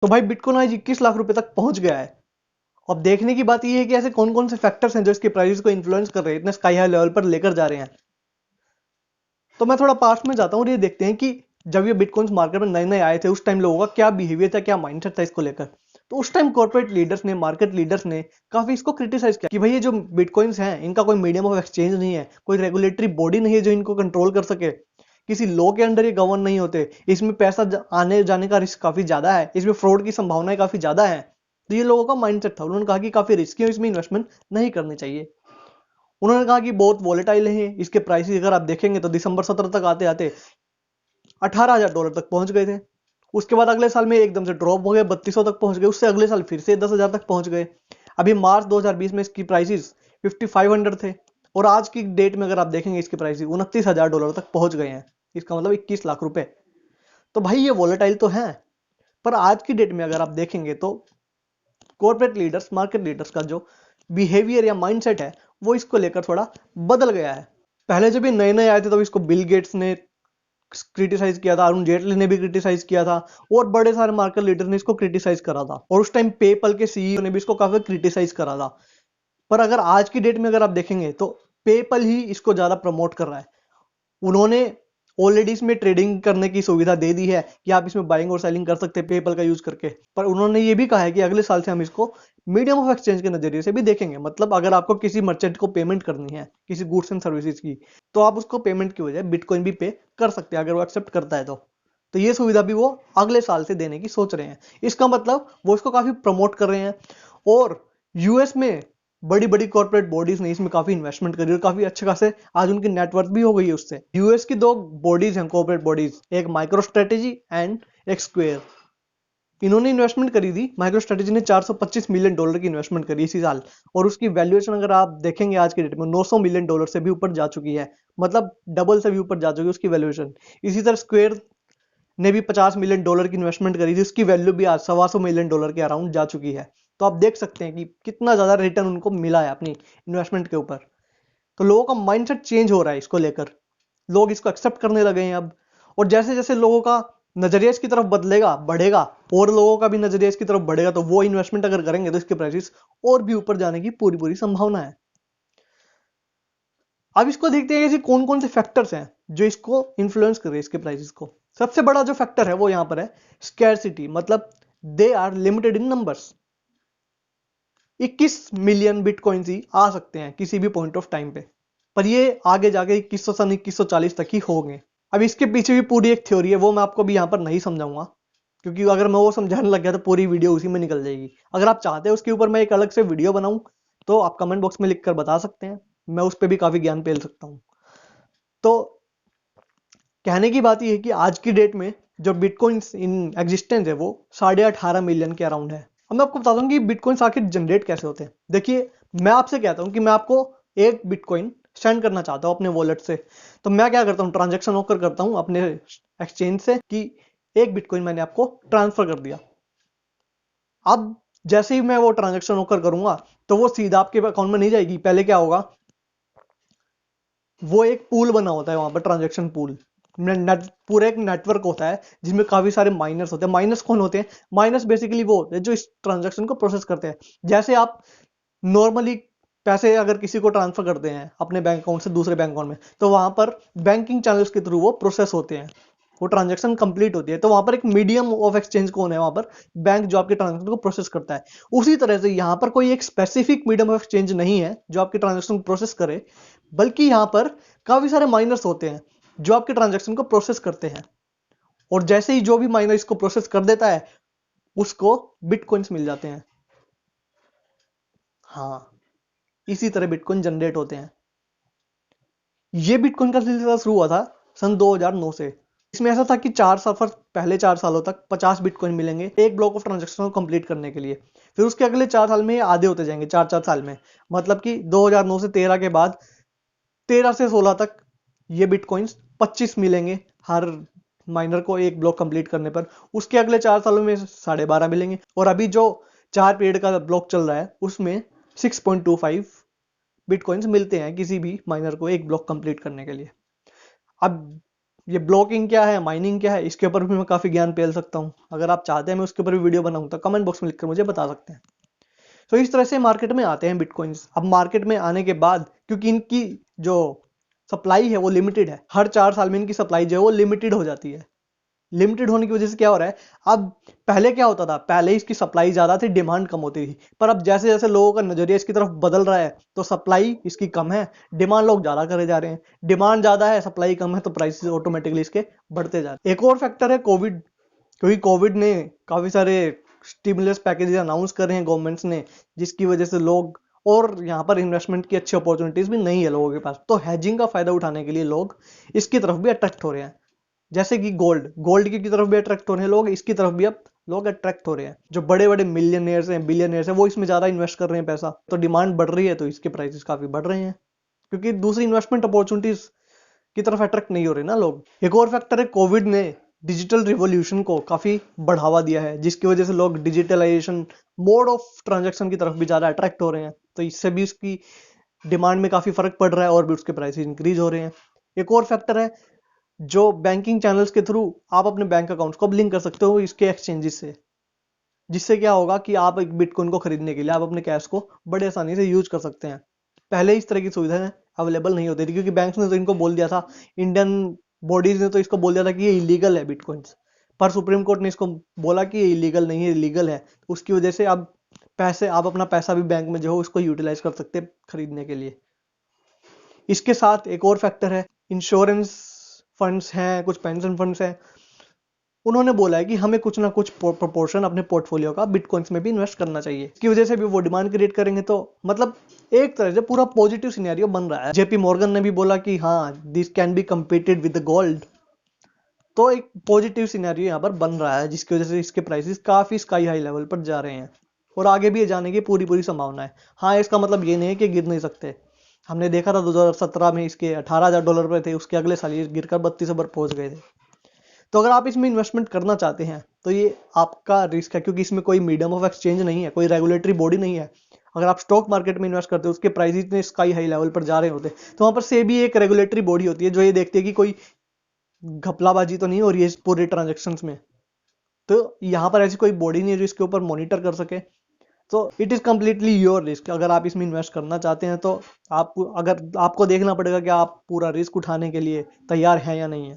तो भाई बिटकॉइन आज 21 लाख रुपए तक पहुंच गया है। अब देखने की बात यह है कि ऐसे कौन कौन से फैक्टर्स हैं जो इसके प्राइस को इन्फ्लुएंस कर रहे हैं, इतने स्काई हाई लेवल पर लेकर जा रहे हैं। तो मैं थोड़ा पास्ट में जाता हूँ और ये देखते हैं कि जब ये बिटकॉइंस मार्केट में नए नए आए थे उस टाइम लोगों का क्या बिहेवियर था, क्या माइंडसेट था इसको लेकर। तो उस टाइम कॉर्पोरेट लीडर्स ने, मार्केट लीडर्स ने काफी इसको क्रिटिसाइज किया कि भाई ये जो बिटकॉइंस हैं इनका कोई मीडियम ऑफ एक्सचेंज नहीं है, कोई रेगुलेटरी बॉडी नहीं है जो इनको कंट्रोल कर सके, किसी लॉ के अंडर ये गवर्न नहीं होते, इसमें पैसा आने जाने का रिस्क काफी ज्यादा है, इसमें फ्रॉड की संभावनाएं काफी ज्यादा है। तो ये लोगों का माइंडसेट था, उन्होंने कहा कि काफी रिस्की है, इसमें इन्वेस्टमेंट नहीं करनी चाहिए। उन्होंने कहा कि बहुत वॉलेटाइल है, इसके प्राइसेस अगर आप देखेंगे तो दिसंबर 17 तक आते आते $18,000 तक पहुंच गए थे। उसके बाद अगले साल में एकदम से ड्रॉप हो गए, 3200 तक पहुंच गए, उससे अगले साल फिर से 10,000 तक पहुंच गए। अभी मार्च 2020 में इसकी प्राइसेस 5500 थे, और आज की डेट में अगर आप देखेंगे इसके प्राइसेस $29,000 तक पहुंच गए हैं। इसका मतलब 21 लाख रुपए। तो भाई ये वॉलेटाइल तो है, पर आज की डेट में अगर आप देखेंगे तो कॉर्पोरेट लीडर्स, मार्केट लीडर्स का जो बिहेवियर या माइंडसेट है वो इसको लेकर थोड़ा बदल गया है। पहले जब ये नए नए आए थे तो इसको बिल गेट्स ने क्रिटिसाइज किया था, अरुण जेटली ने भी क्रिटिसाइज किया था, और बड़े सारे मार्केट लीडर ने इसको क्रिटिसाइज करा था, और उस टाइम पेपल के सीईओ ने भी इसको काफी क्रिटिसाइज करा था। पर अगर आज की डेट में अगर आप देखेंगे तो पेपल ही इसको ज्यादा प्रमोट कर रहा है। उन्होंने ऑलरेडी इसमें ट्रेडिंग करने की सुविधा दे दी है कि आप इसमें बाइंग और सेलिंग कर सकते हैं पेपल का यूज करके। पर उन्होंने ये भी कहा है कि अगले साल से हम इसको मीडियम ऑफ एक्सचेंज के नजरिए से भी देखेंगे। मतलब अगर आपको किसी मर्चेंट को पेमेंट करनी है किसी गुड्स एंड सर्विसेज की, तो आप उसको पेमेंट की वजह बिटकॉइन भी पे कर सकते हैं अगर वो एक्सेप्ट करता है तो ये सुविधा भी वो अगले साल से देने की सोच रहे हैं। इसका मतलब वो इसको काफी प्रमोट कर रहे हैं। और यूएस में बड़ी बड़ी कॉर्पोरेट बॉडीज ने इसमें काफी इन्वेस्टमेंट करी और काफी अच्छे खासे आज उनकी नेटवर्क भी हो गई है उससे। यूएस की दो बॉडीज हैं कॉर्पोरेट बॉडीज, एक माइक्रो स्ट्रेटेजी एंड एक स्क्वेयर। इन्होंने इन्वेस्टमेंट करी थी, माइक्रो स्ट्रेटेजी ने $425 मिलियन की इन्वेस्टमेंट करी इसी साल, और उसकी वैल्यूएशन अगर आप देखेंगे आज के डेट में $900 मिलियन से भी ऊपर जा चुकी है। मतलब डबल से भी ऊपर जा चुकी है उसकी वैल्यूएशन। इसी तरह स्क्वेयर ने भी $50 मिलियन की इन्वेस्टमेंट करी थी, उसकी वैल्यू भी आज $125 मिलियन के अराउंड जा चुकी है। तो आप देख सकते हैं कि कितना ज्यादा रिटर्न उनको मिला है अपनी इन्वेस्टमेंट के ऊपर। तो लोगों का माइंडसेट चेंज हो रहा है इसको लेकर, लोग इसको एक्सेप्ट करने लगे हैं अब। और जैसे जैसे लोगों का नजरिया इसकी तरफ बदलेगा, बढ़ेगा, और लोगों का भी नजरिया इसकी तरफ बढ़ेगा, तो वो इन्वेस्टमेंट अगर करेंगे तो इसके प्राइसेस और भी ऊपर जाने की पूरी पूरी संभावना है। अब इसको देखते हैं ऐसे कौन कौन से फैक्टर्स हैं जो इसको इन्फ्लुएंस कर रहे हैं इसके प्राइसेस को। सबसे बड़ा जो फैक्टर है वो यहां पर है स्कैरसिटी, मतलब they are limited in numbers. 21 million bitcoins ही आ सकते हैं किसी भी पॉइंट ऑफ टाइम पे, पर ये आगे जाके 2100 सन 2140 तक ही होंगे। अब इसके पीछे भी पूरी एक थ्योरी है, वो मैं आपको भी यहां पर नहीं समझाऊंगा, क्योंकि अगर मैं वो समझाने लग गया तो पूरी वीडियो उसी में निकल जाएगी। अगर आप चाहते हैं उसके ऊपर मैं एक अलग से वीडियो बनाऊं तो आप कमेंट बॉक्स में लिखकर बता सकते हैं, मैं उस पर भी काफी ज्ञान पेल सकता हूं। तो कहने की बात यह है कि आज की डेट में जो बिटकॉइन इन एग्जिस्टेंस है वो 18.5 मिलियन के अराउंड है। अब मैं आपको बताता हूँ कि बिटकॉइन आखिर जनरेट कैसे होते हैं। देखिए, मैं आपसे कहता हूँ कि मैं आपको एक बिटकॉइन सेंड करना चाहता हूँ अपने वॉलेट से, तो मैं क्या करता हूँ, ट्रांजेक्शन होकर करता हूँ अपने एक्सचेंज से कि एक बिटकॉइन मैंने आपको ट्रांसफर कर दिया। अब जैसे ही मैं वो ट्रांजेक्शन होकर करूंगा तो वो सीधा आपके अकाउंट में नहीं जाएगी। पहले क्या होगा, वो एक पूल बना होता है वहां पर, ट्रांजेक्शन पूल। पूरा एक नेटवर्क होता है जिसमें काफी सारे माइनर्स होते हैं। माइनर्स कौन होते हैं? माइनर्स बेसिकली वो होते हैं जो इस ट्रांजेक्शन को प्रोसेस करते हैं। जैसे आप नॉर्मली पैसे अगर किसी को ट्रांसफर करते हैं अपने बैंक अकाउंट से दूसरे बैंक अकाउंट में, तो वहां पर बैंकिंग चैनल्स के थ्रू वो प्रोसेस होते हैं, वो ट्रांजेक्शन कंप्लीट होती है। तो वहां पर एक मीडियम ऑफ एक्सचेंज कौन है? वहां पर बैंक, जो आपके ट्रांजेक्शन को प्रोसेस करता है। उसी तरह से यहां पर कोई एक स्पेसिफिक मीडियम ऑफ एक्सचेंज नहीं है जो आपके ट्रांजेक्शन को प्रोसेस करे, बल्कि यहां पर काफी सारे माइनर्स होते हैं जो आपके ट्रांजेक्शन को प्रोसेस करते हैं। और जैसे ही जो भी माइनर इसको प्रोसेस कर देता है उसको बिटकॉइंस मिल जाते हैं। हाँ, इसी तरह बिटकॉइन जनरेट होते हैं। ये बिटकॉइन का सिलसिला शुरू हुआ था सन 2009 से। इसमें ऐसा था कि 4 साल, पहले 4 सालों तक 50 बिटकॉइन मिलेंगे एक ब्लॉक ऑफ ट्रांजेक्शन को कंप्लीट करने के लिए। फिर उसके अगले 4 साल में ये आधे होते जाएंगे, 4 4 साल में। मतलब कि 2009 से 13 के बाद 13 से 16 तक ये बिटकॉइंस 25 मिलेंगे हर माइनर को एक ब्लॉक कंप्लीट करने पर। उसके अगले 4 सालों में 12.5 मिलेंगे, और अभी जो 4 पीरियड का ब्लॉक चल रहा है उसमें 6.25 बिटकॉइंस मिलते हैं किसी भी माइनर को एक ब्लॉक कंप्लीट करने के लिए। अब ये ब्लॉकिंग क्या है, माइनिंग क्या है, इसके ऊपर भी मैं काफी ज्ञान पेल सकता हूँ। अगर आप चाहते हैं मैं उसके ऊपर भी वीडियो बनाऊँ तो कमेंट बॉक्स में लिखकर मुझे बता सकते हैं। तो इस तरह से मार्केट में आते हैं बिटकॉइंस। अब मार्केट में आने के बाद क्योंकि इनकी जो सप्लाई है वो लिमिटेड है, हर 4 साल में इनकी सप्लाई जो है वो लिमिटेड हो जाती है। लिमिटेड होने की वजह से क्या हो रहा है, अब पहले क्या होता था, पहले इसकी सप्लाई ज्यादा थी, डिमांड कम होती थी। पर अब जैसे जैसे लोगों का नजरिया इसकी तरफ बदल रहा है तो सप्लाई इसकी कम है, डिमांड लोग ज्यादा करे जा रहे हैं। डिमांड ज्यादा है, सप्लाई कम है, तो प्राइसेस ऑटोमेटिकली इसके बढ़ते जा रहे हैं। एक और फैक्टर है कोविड, क्योंकि कोविड ने काफी सारे स्टिमुलस पैकेजेस अनाउंस कर रहे हैं गवर्नमेंट्स ने, जिसकी वजह से लोग, और यहाँ पर इन्वेस्टमेंट की अच्छी अपॉर्चुनिटीज भी नहीं है लोगों के पास, तो हैजिंग का फायदा उठाने के लिए लोग इसकी तरफ भी अट्रैक्ट हो रहे हैं। जैसे कि गोल्ड की तरफ भी अट्रैक्ट हो रहे हैं लोग, इसकी तरफ भी अब लोग अट्रैक्ट हो रहे हैं। जो बड़े बड़े मिलियनियर्स हैं, बिलियनियर्स हैं, वो इसमें ज्यादा इन्वेस्ट कर रहे हैं पैसा, तो डिमांड बढ़ रही है तो इसके प्राइसेस काफी बढ़ रहे हैं, क्योंकि दूसरी इन्वेस्टमेंट अपॉर्चुनिटीज की तरफ अट्रैक्ट नहीं हो रहे ना लोग। एक और फैक्टर है, कोविड ने डिजिटल रिवॉल्यूशन को काफी बढ़ावा दिया है, जिसकी वजह से लोग डिजिटलाइजेशन, मोड ऑफ ट्रांजैक्शन की तरफ भी ज्यादा अट्रैक्ट हो रहे हैं, तो इससे भी उसकी डिमांड में काफी फर्क पड़ रहा है और भी उसके प्राइसेस इंक्रीज हो रहे हैं। एक और फैक्टर है, जो बैंकिंग चैनल्स के थ्रू आप अपने बैंक अकाउंट्स को लिंक कर सकते हो इसके एक्सचेंजेस से, जिससे क्या होगा कि आप एक बिटकॉइन को खरीदने के लिए आप अपने कैश को बड़े आसानी से यूज कर सकते हैं। पहले इस तरह की सुविधाएं अवेलेबल नहीं होती थी, क्योंकि बैंक्स ने तो इनको बोल दिया था, इंडियन बॉडीज ने तो इसको बोल दिया था कि ये इलीगल है बिटकॉइंस, पर सुप्रीम कोर्ट ने इसको बोला कि ये इलीगल नहीं है, लीगल है। उसकी वजह से अब आप अपना पैसा भी बैंक में जो हो उसको यूटिलाइज कर सकते हैं खरीदने के लिए। इसके साथ एक और फैक्टर है, इंश्योरेंस फंड्स हैं, कुछ पेंशन फंड्स हैं, उन्होंने बोला है कि हमें कुछ ना कुछ प्रोपोर्शन अपने पोर्टफोलियो का बिटकॉइंस में भी इन्वेस्ट करना चाहिए। इसकी वजह से भी वो डिमांड क्रिएट करेंगे, तो मतलब एक तरह से पूरा पॉजिटिव सिनेरियो बन रहा है। जेपी मॉर्गन ने भी बोला कि हाँ, this can be competed with the gold, तो एक पॉजिटिव सिनेरियो यहाँ पर बन रहा है, जिसकी वजह से इसके प्राइसेस काफी स्काई हाई लेवल पर जा रहे हैं और आगे भी ये जाने की पूरी पूरी संभावना है। हाँ, इसका मतलब ये नहीं है कि गिर नहीं सकते। हमने देखा था 2017 में इसके $18,000 पे थे, उसके अगले साल ये गिरकर 32 पर पहुंच गए थे। तो अगर आप इसमें इन्वेस्टमेंट करना चाहते हैं तो ये आपका रिस्क है, क्योंकि इसमें कोई मीडियम ऑफ एक्सचेंज नहीं है, कोई रेगुलेटरी बॉडी नहीं है। अगर आप स्टॉक मार्केट में इन्वेस्ट करते हो, उसके प्राइस इतने स्काई हाई लेवल पर जा रहे होते, तो वहां पर सेबी एक रेगुलेटरी बॉडी होती है जो ये देखती है कि कोई घपलाबाजी तो नहीं हो रही है इस पूरे ट्रांजेक्शन में। तो यहाँ पर ऐसी कोई बॉडी नहीं है जो इसके ऊपर मॉनिटर कर सके। तो it is completely your risk. अगर आप इसमें इन्वेस्ट करना चाहते हैं तो आपको देखना पड़ेगा कि आप पूरा रिस्क उठाने के लिए तैयार हैं या नहीं है।